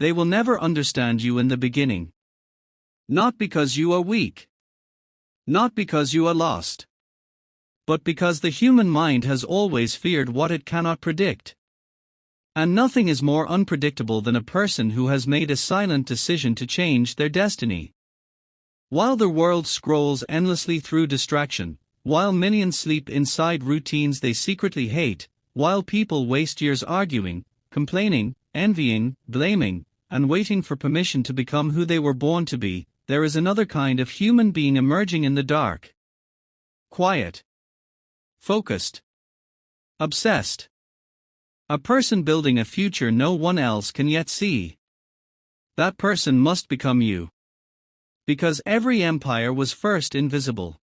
They will never understand you in the beginning. Not because you are weak. Not because you are lost. But because the human mind has always feared what it cannot predict. And nothing is more unpredictable than a person who has made a silent decision to change their destiny. While the world scrolls endlessly through distraction, while millions sleep inside routines they secretly hate, while people waste years arguing, complaining, envying, blaming, and waiting for permission to become who they were born to be, there is another kind of human being emerging in the dark. Quiet. Focused. Obsessed. A person building a future no one else can yet see. That person must become you. Because every empire was first invisible.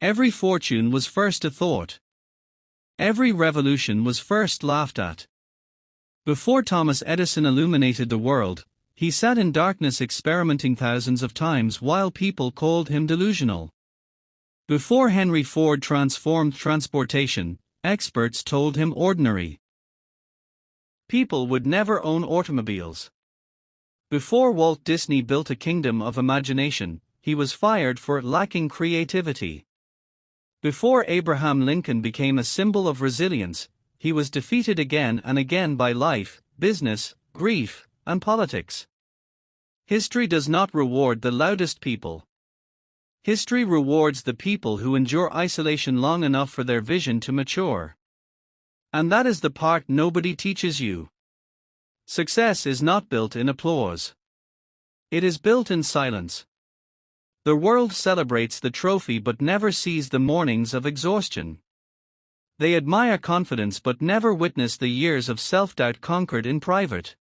Every fortune was first a thought. Every revolution was first laughed at. Before Thomas Edison illuminated the world, he sat in darkness experimenting thousands of times while people called him delusional. Before Henry Ford transformed transportation, experts told him ordinary. People would never own automobiles. Before Walt Disney built a kingdom of imagination, he was fired for lacking creativity. Before Abraham Lincoln became a symbol of resilience, he was defeated again and again by life, business, grief, and politics. History does not reward the loudest people. History rewards the people who endure isolation long enough for their vision to mature. And that is the part nobody teaches you. Success is not built in applause. It is built in silence. The world celebrates the trophy but never sees the mornings of exhaustion. They admire confidence but never witness the years of self-doubt conquered in private.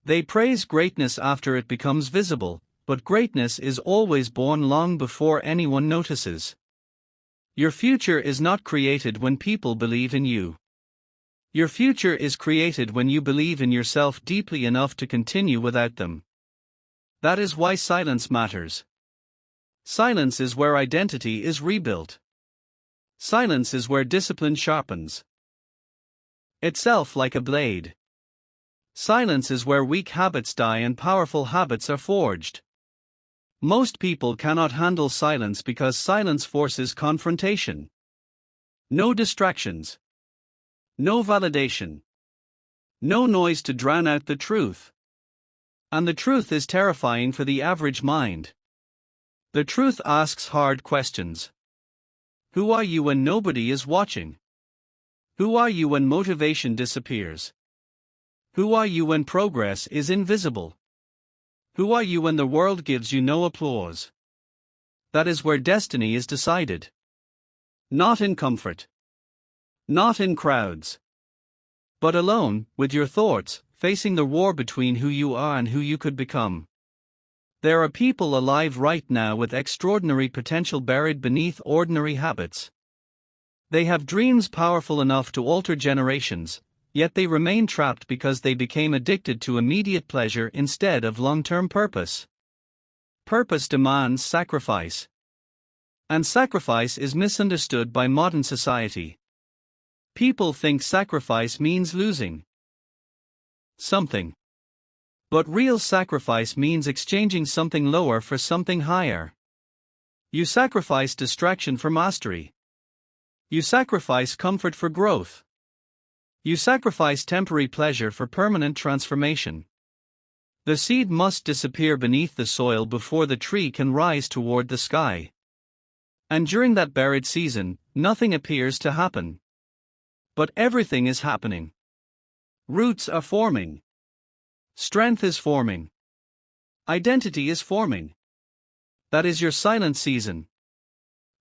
They praise greatness after it becomes visible, but greatness is always born long before anyone notices. Your future is not created when people believe in you. Your future is created when you believe in yourself deeply enough to continue without them. That is why silence matters. Silence is where identity is rebuilt. Silence is where discipline sharpens itself like a blade. Silence is where weak habits die and powerful habits are forged. Most people cannot handle silence because silence forces confrontation. No distractions. No validation. No noise to drown out the truth. And the truth is terrifying for the average mind. The truth asks hard questions. Who are you when nobody is watching? Who are you when motivation disappears? Who are you when progress is invisible? Who are you when the world gives you no applause? That is where destiny is decided. Not in comfort. Not in crowds. But alone, with your thoughts, facing the war between who you are and who you could become. There are people alive right now with extraordinary potential buried beneath ordinary habits. They have dreams powerful enough to alter generations, yet they remain trapped because they became addicted to immediate pleasure instead of long-term purpose. Purpose demands sacrifice. And sacrifice is misunderstood by modern society. People think sacrifice means losing something. But real sacrifice means exchanging something lower for something higher. You sacrifice distraction for mastery. You sacrifice comfort for growth. You sacrifice temporary pleasure for permanent transformation. The seed must disappear beneath the soil before the tree can rise toward the sky. And during that buried season, nothing appears to happen. But everything is happening. Roots are forming. Strength is forming. Identity is forming. That is your silent season.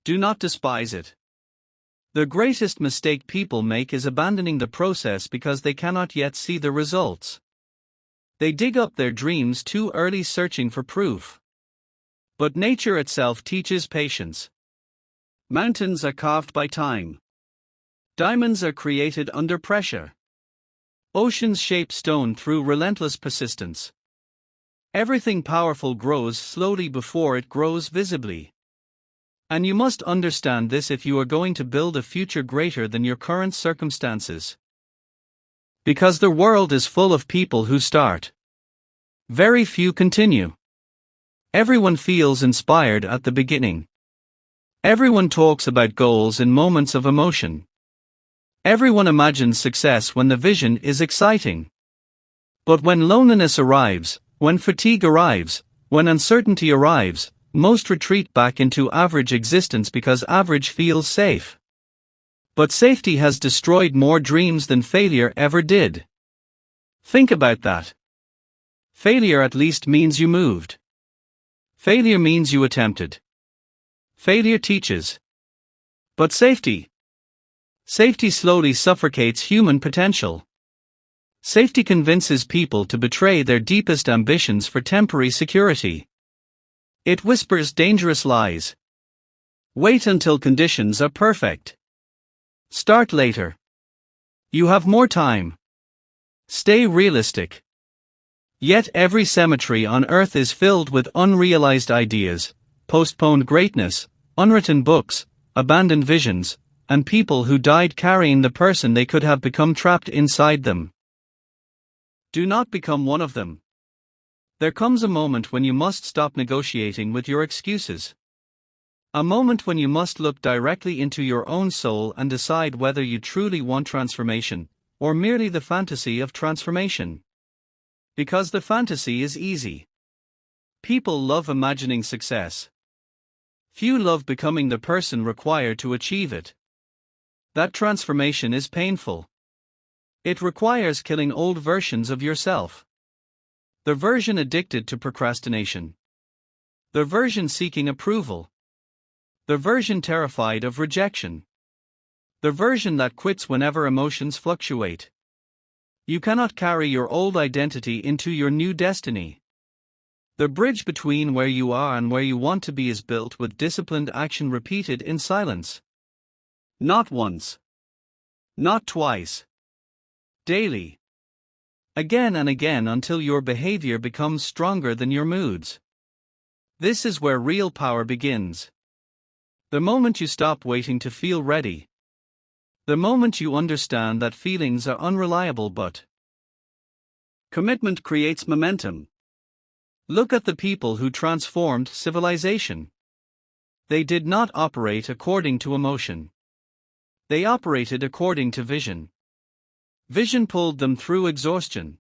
Do not despise it. The greatest mistake people make is abandoning the process because they cannot yet see the results. They dig up their dreams too early searching for proof. But nature itself teaches patience. Mountains are carved by time. Diamonds are created under pressure. Oceans shape stone through relentless persistence. Everything powerful grows slowly before it grows visibly. And you must understand this if you are going to build a future greater than your current circumstances. Because the world is full of people who start Very few continue. Everyone feels inspired at the beginning. Everyone talks about goals in moments of emotion. Everyone imagines success when the vision is exciting. But when loneliness arrives, when fatigue arrives, when uncertainty arrives, most retreat back into average existence because average feels safe. But safety has destroyed more dreams than failure ever did. Think about that. Failure at least means you moved. Failure means you attempted. Failure teaches. But safety? Safety slowly suffocates human potential. Safety convinces people to betray their deepest ambitions for temporary security. It whispers dangerous lies. Wait until conditions are perfect. Start later. You have more time. Stay realistic. Yet every cemetery on earth is filled with unrealized ideas, postponed greatness, unwritten books, abandoned visions, and people who died carrying the person they could have become trapped inside them. Do not become one of them. There comes a moment when you must stop negotiating with your excuses. A moment when you must look directly into your own soul and decide whether you truly want transformation, or merely the fantasy of transformation. Because the fantasy is easy. People love imagining success. Few love becoming the person required to achieve it. That transformation is painful. It requires killing old versions of yourself. The version addicted to procrastination. The version seeking approval. The version terrified of rejection. The version that quits whenever emotions fluctuate. You cannot carry your old identity into your new destiny. The bridge between where you are and where you want to be is built with disciplined action repeated in silence. Not once. Not twice. Daily. Again and again until your behavior becomes stronger than your moods. This is where real power begins. The moment you stop waiting to feel ready. The moment you understand that feelings are unreliable but commitment creates momentum. Look at the people who transformed civilization. They did not operate according to emotion. They operated according to vision. Vision pulled them through exhaustion.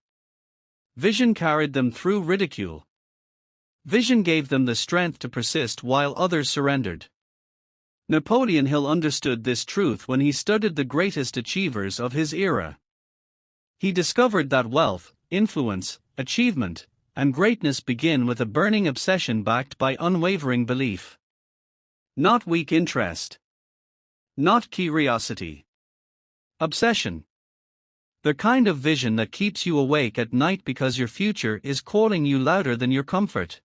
Vision carried them through ridicule. Vision gave them the strength to persist while others surrendered. Napoleon Hill understood this truth when he studied the greatest achievers of his era. He discovered that wealth, influence, achievement, and greatness begin with a burning obsession backed by unwavering belief. Not weak interest. Not curiosity. Obsession. The kind of vision that keeps you awake at night because your future is calling you louder than your comfort.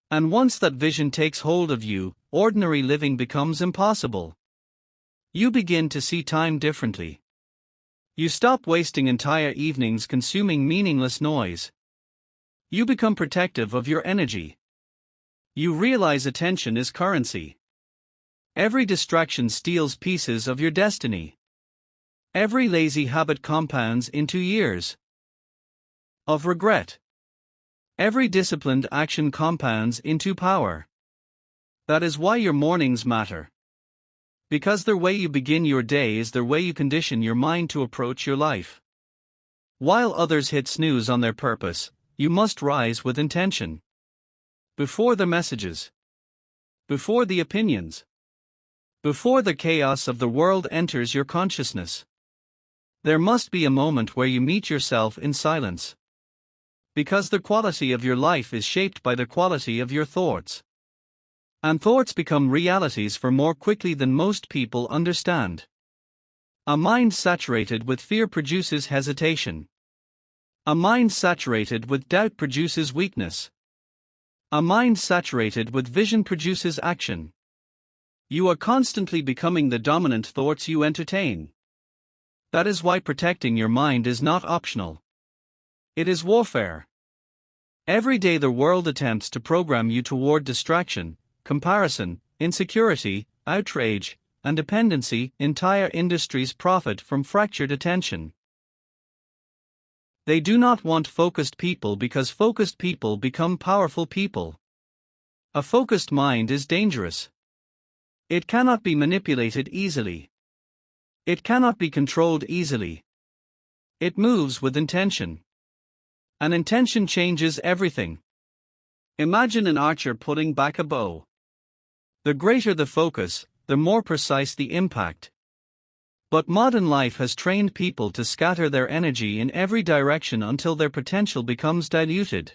And once that vision takes hold of you, ordinary living becomes impossible. You begin to see time differently. You stop wasting entire evenings consuming meaningless noise. You become protective of your energy. You realize attention is currency. Every distraction steals pieces of your destiny. Every lazy habit compounds into years of regret. Every disciplined action compounds into power. That is why your mornings matter. Because the way you begin your day is the way you condition your mind to approach your life. While others hit snooze on their purpose, you must rise with intention. Before the messages. Before the opinions. Before the chaos of the world enters your consciousness. There must be a moment where you meet yourself in silence. Because the quality of your life is shaped by the quality of your thoughts. And thoughts become realities far more quickly than most people understand. A mind saturated with fear produces hesitation. A mind saturated with doubt produces weakness. A mind saturated with vision produces action. You are constantly becoming the dominant thoughts you entertain. That is why protecting your mind is not optional. It is warfare. Every day the world attempts to program you toward distraction, comparison, insecurity, outrage, and dependency. Entire industries profit from fractured attention. They do not want focused people because focused people become powerful people. A focused mind is dangerous. It cannot be manipulated easily. It cannot be controlled easily. It moves with intention. An intention changes everything. Imagine an archer putting back a bow. The greater the focus, the more precise the impact. But modern life has trained people to scatter their energy in every direction until their potential becomes diluted.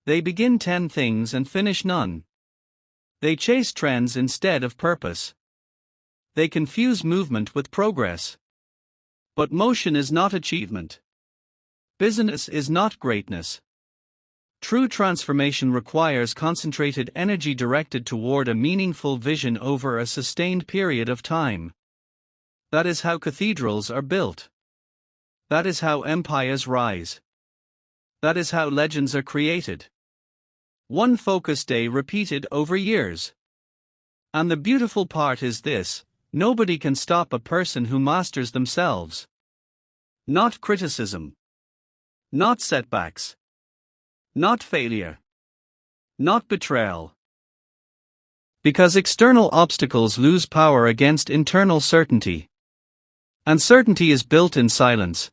They begin 10 things and finish none. They chase trends instead of purpose. They confuse movement with progress. But motion is not achievement. Business is not greatness. True transformation requires concentrated energy directed toward a meaningful vision over a sustained period of time. That is how cathedrals are built. That is how empires rise. That is how legends are created. One focused day repeated over years. And the beautiful part is this: nobody can stop a person who masters themselves. Not criticism. Not setbacks. Not failure. Not betrayal. Because external obstacles lose power against internal certainty. And certainty is built in silence.